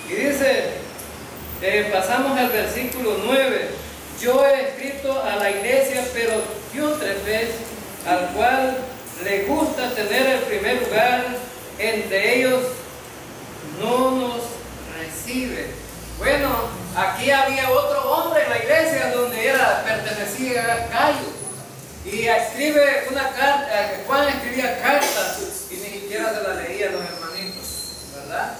y dice, pasamos al versículo 9: yo he escrito a la iglesia, pero Diótrefes, al cual le gusta tener el primer lugar entre ellos, no nos recibe. Bueno, aquí había otro hombre en la iglesia donde pertenecía a Gayo, y escribe una carta. Juan escribía cartas y ni siquiera se la leía a los hermanitos, ¿verdad?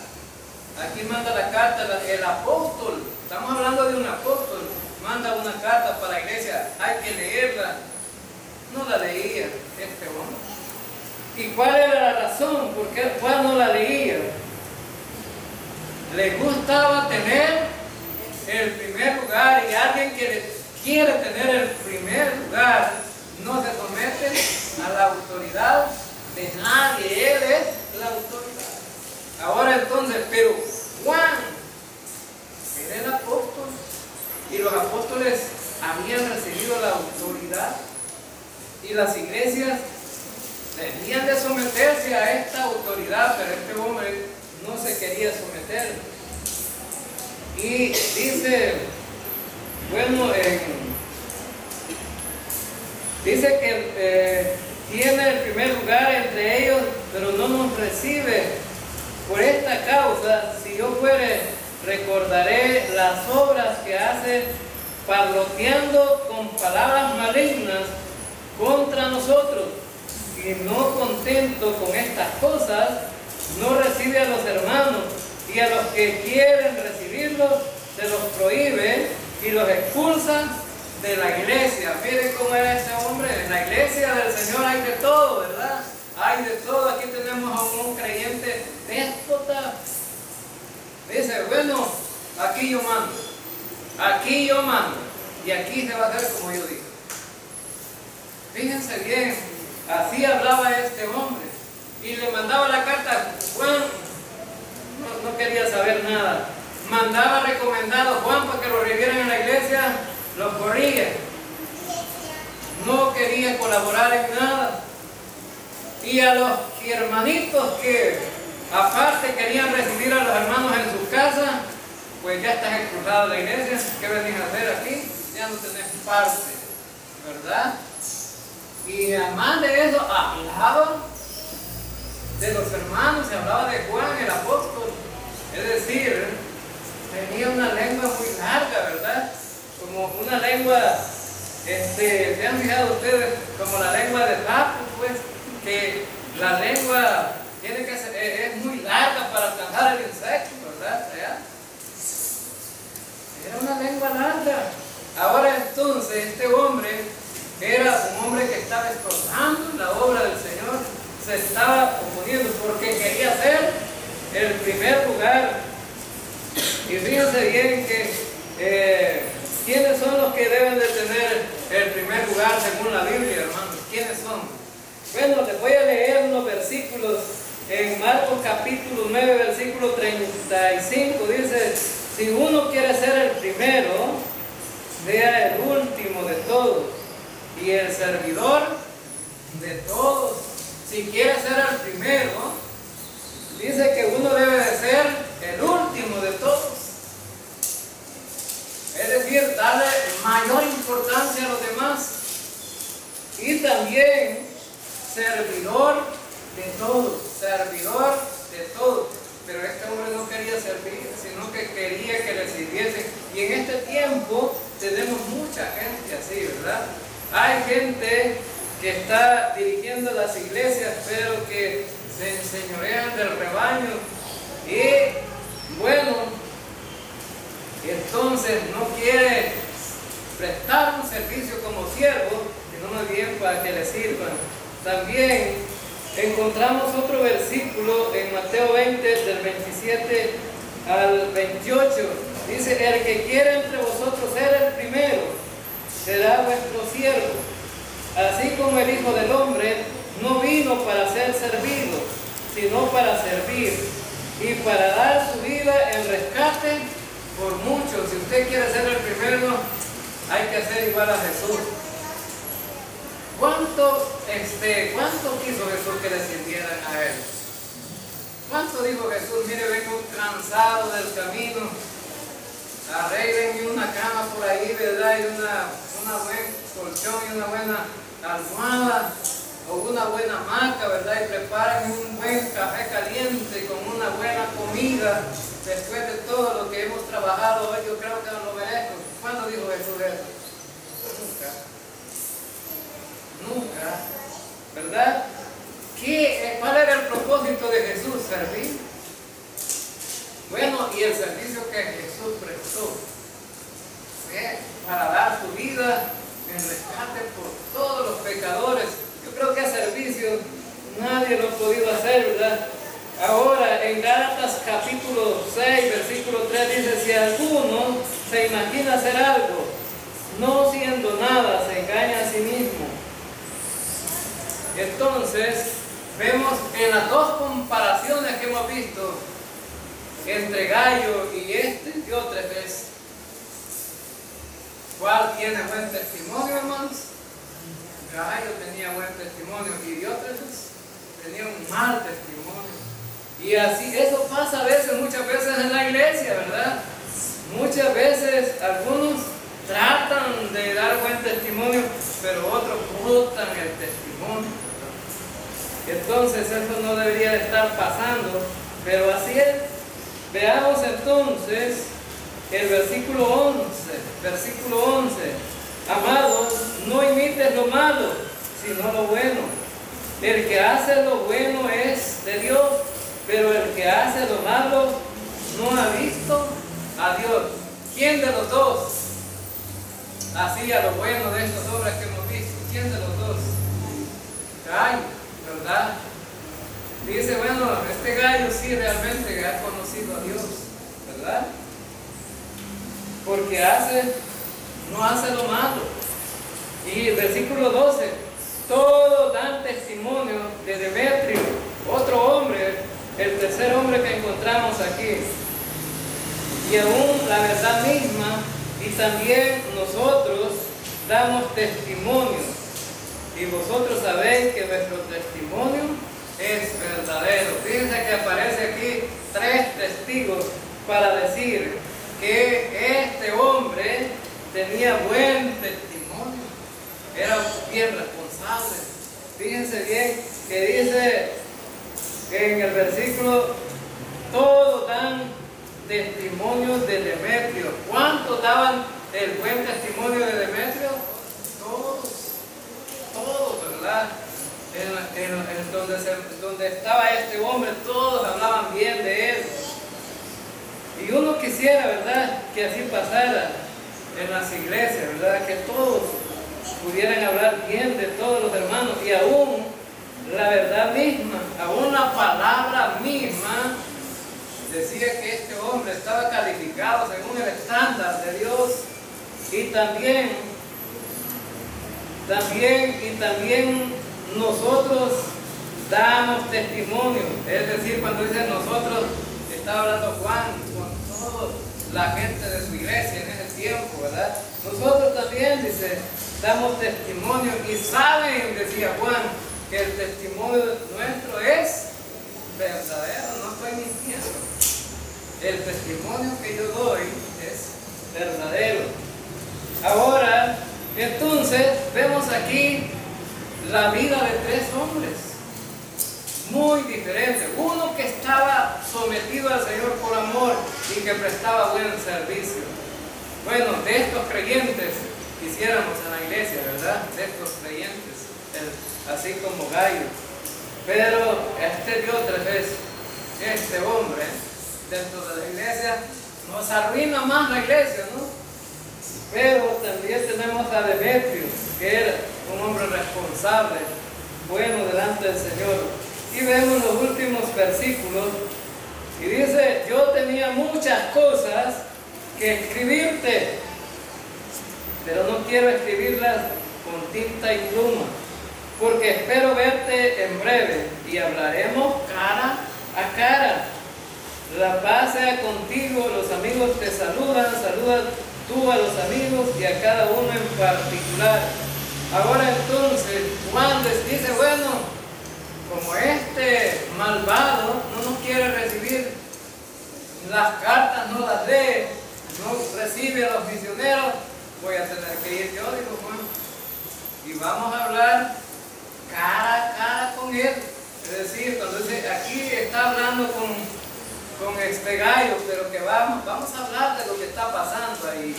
Aquí manda la carta el apóstol. Estamos hablando de un apóstol. Manda una carta para la iglesia, hay que leerla. No la leía este hombre. ¿Y cuál era la razón? ¿Por qué Juan no la leía? Le gustaba tener el primer lugar, y alguien que quiere tener el primer lugar no se somete a la autoridad de nadie. Él es la autoridad. Ahora entonces, pero Juan era el apóstol, y los apóstoles habían recibido la autoridad, y las iglesias debían de someterse a esta autoridad, pero este hombre no se quería someter. Y dice, bueno, dice que tiene el primer lugar entre ellos, pero no nos recibe. Por esta causa, si yo fuere, recordaré las obras que hace, parloteando con palabras malignas contra nosotros. Y no contento con estas cosas, no recibe a los hermanos, y a los que quieren recibirlos se los prohíbe y los expulsa de la iglesia. Miren cómo era este hombre. En la iglesia del Señor hay de todo, ¿verdad? Hay de todo. Aquí tenemos a un creyente déspota. Dice, bueno, aquí yo mando, y aquí se va a hacer como yo digo. Fíjense bien, así hablaba este hombre, y le mandaba la carta a Juan. No quería saber nada. Mandaba recomendado a Juan para que lo revieran en la iglesia, lo corría. No quería colaborar en nada. Y a los hermanitos que aparte querían recibir a los hermanos en su casa, pues ya estás expulsado de la iglesia. ¿Qué venís a hacer aquí? Ya no tenés parte, ¿verdad? Y además de eso, hablaba de los hermanos, se hablaba de Juan el apóstol. Es decir, tenía una lengua muy larga, ¿verdad? Como una lengua, ¿se han fijado ustedes? Como la lengua de sapo, pues, que la lengua tiene que ser, es muy larga para alcanzar el insecto, ¿verdad? Era una lengua larga. Ahora entonces, este hombre era un hombre que estaba estorbando la obra del Señor, se estaba oponiendo porque quería ser el primer lugar. Y fíjense bien que ¿quiénes son los que deben de tener el primer lugar según la Biblia, hermanos? ¿Quiénes son? Bueno, les voy a leer unos versículos en Marcos capítulo 9, versículo 35. Dice, si uno quiere ser el primero, sea el último de todos y el servidor de todos. Si quiere ser el primero, dice que uno debe de ser el último de todos. Es decir, darle mayor importancia a los demás. Y también servidor de todos, servidor de todos. Pero este hombre no quería servir, sino que quería que le sirviesen. Y en este tiempo tenemos mucha gente así, ¿verdad? Hay gente que está dirigiendo las iglesias, pero que se enseñorean del rebaño. Y bueno, entonces no quiere prestar un servicio como siervo, sino más bien para que le sirvan. También encontramos otro versículo en Mateo 20, del 27 al 28. Dice: el que quiera entre vosotros ser el primero, será vuestro siervo. Así como el Hijo del Hombre no vino para ser servido, sino para servir y para dar su vida en rescate por muchos. Si usted quiere ser el primero, hay que ser igual a Jesús. ¿Cuánto quiso Jesús que le sirvieran a Él? ¿Cuánto dijo Jesús? Mire, vengo cansado del camino, arréglenme una cama por ahí, ¿verdad? Y una buen colchón y una buena almohada o una buena hamaca, ¿verdad? Y preparen un buen café caliente con una buena comida. Después de todo lo que hemos trabajado hoy, yo creo que no lo merezco. ¿Cuándo dijo Jesús eso? Nunca, ¿verdad? ¿Cuál era el propósito de Jesús? Servir. Bueno, y el servicio que Jesús prestó fue para dar su vida en rescate por todos los pecadores. Yo creo que a servicio nadie lo ha podido hacer, ¿verdad? Ahora, en Gálatas capítulo 6, versículo 3 dice: si alguno se imagina hacer algo, no siendo nada, se engaña a sí mismo. Entonces, vemos en las dos comparaciones que hemos visto entre Gallo y Diótrefes, ¿cuál tiene buen testimonio, hermanos? Gallo tenía buen testimonio y Diótrefes tenía un mal testimonio. Y así, eso pasa muchas veces en la iglesia, ¿verdad? Muchas veces algunos tratan de dar buen testimonio, pero otros botan el testimonio. Entonces eso no debería de estar pasando, pero así es. Veamos entonces el versículo 11. Versículo 11. Amados, no imites lo malo, sino lo bueno. El que hace lo bueno es de Dios, pero el que hace lo malo no ha visto a Dios. ¿Quién de los dos hacía lo bueno de estos hombres que hemos visto? ¿Quién de los dos? Gallo, ¿verdad? Dice, bueno, este Gallo sí realmente ha conocido a Dios, ¿verdad? Porque no hace lo malo. Y el versículo 12, todos dan testimonio de Demetrio, otro hombre, el tercer hombre que encontramos aquí. Y aún la verdad misma, y también nosotros damos testimonio. Y vosotros sabéis que vuestro testimonio es verdadero. Fíjense que aparece aquí 3 testigos para decir que este hombre tenía buen testimonio, era bien responsable. Fíjense bien que dice en el versículo: todos dan testimonio de Demetrio. ¿Cuántos daban el buen testimonio de Demetrio? Todos, ¿verdad? Donde estaba este hombre, todos hablaban bien de él. Y uno quisiera, ¿verdad?, que así pasara en las iglesias, ¿verdad?, que todos pudieran hablar bien de todos los hermanos, y aún la verdad misma, aún la palabra misma decía que este hombre estaba calificado según el estándar de Dios. Y también nosotros damos testimonio. Es decir, cuando dice nosotros, está hablando Juan con toda la gente de su iglesia en ese tiempo, ¿verdad? Nosotros también, dice, damos testimonio, y saben, decía Juan, que el testimonio nuestro es verdadero, no estoy mintiendo. El testimonio que yo doy es verdadero. Ahora, entonces, vemos aquí la vida de tres hombres muy diferentes. Uno que estaba sometido al Señor por amor y que prestaba buen servicio. Bueno, de estos creyentes quisiéramos en la iglesia, ¿verdad? De estos creyentes, así como Gallo. Pero este Diótrefes, este hombre, dentro de la iglesia, nos arruina más la iglesia, ¿no? Pero también tenemos a Demetrio, que era un hombre responsable, bueno delante del Señor. Y vemos los últimos versículos, y dice: yo tenía muchas cosas que escribirte, pero no quiero escribirlas con tinta y pluma, porque espero verte en breve, y hablaremos cara a cara. La paz sea contigo, los amigos te saludan, saluda tú a los amigos y a cada uno en particular. Ahora entonces Juan les dice: bueno, como este malvado no nos quiere recibir las cartas, no las lee, no recibe a los misioneros, voy a tener que ir yo, dijo Juan, y vamos a hablar cara a cara con él. Es decir, cuando dice, aquí está hablando con este Gallo, pero que vamos a hablar de lo que está pasando ahí.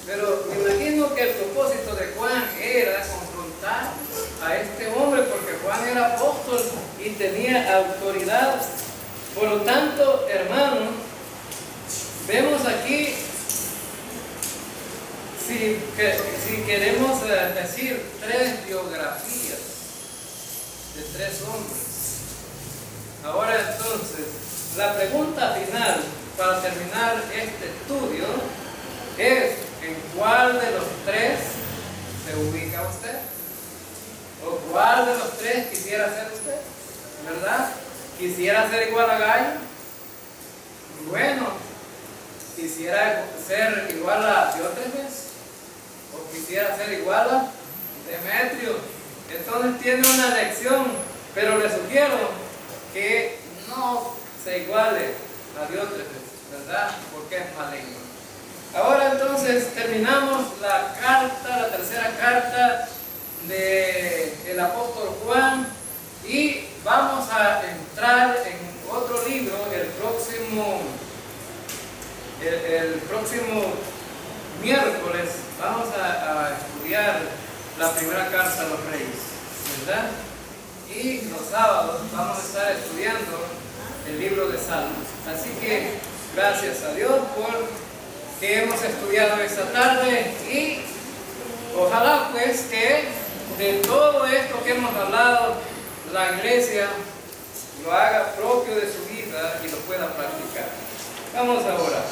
Pero me imagino que el propósito de Juan era confrontar a este hombre, porque Juan era apóstol y tenía autoridad. Por lo tanto, hermanos, vemos aquí, si queremos decir tres biografías de tres hombres. Ahora entonces, la pregunta final para terminar este estudio es: ¿en cuál de los tres se ubica usted? ¿O cuál de los tres quisiera ser usted? ¿Verdad? ¿Quisiera ser igual a Gallo? Bueno, ¿quisiera ser igual a Diótrefes? ¿O quisiera ser igual a Demetrio? Entonces tiene una lección, pero le sugiero que no se iguale a Diótrefes, ¿verdad? Porque es maligno. Ahora entonces terminamos la tercera carta del apóstol Juan, y vamos a entrar en otro libro el próximo miércoles. Vamos a estudiar la primera carta a los Reyes, ¿verdad? Y los sábados vamos a estar estudiando el libro de Salmos. Así que gracias a Dios por que hemos estudiado esta tarde, y ojalá pues que de todo esto que hemos hablado, la iglesia lo haga propio de su vida y lo pueda practicar. Vamos a orar.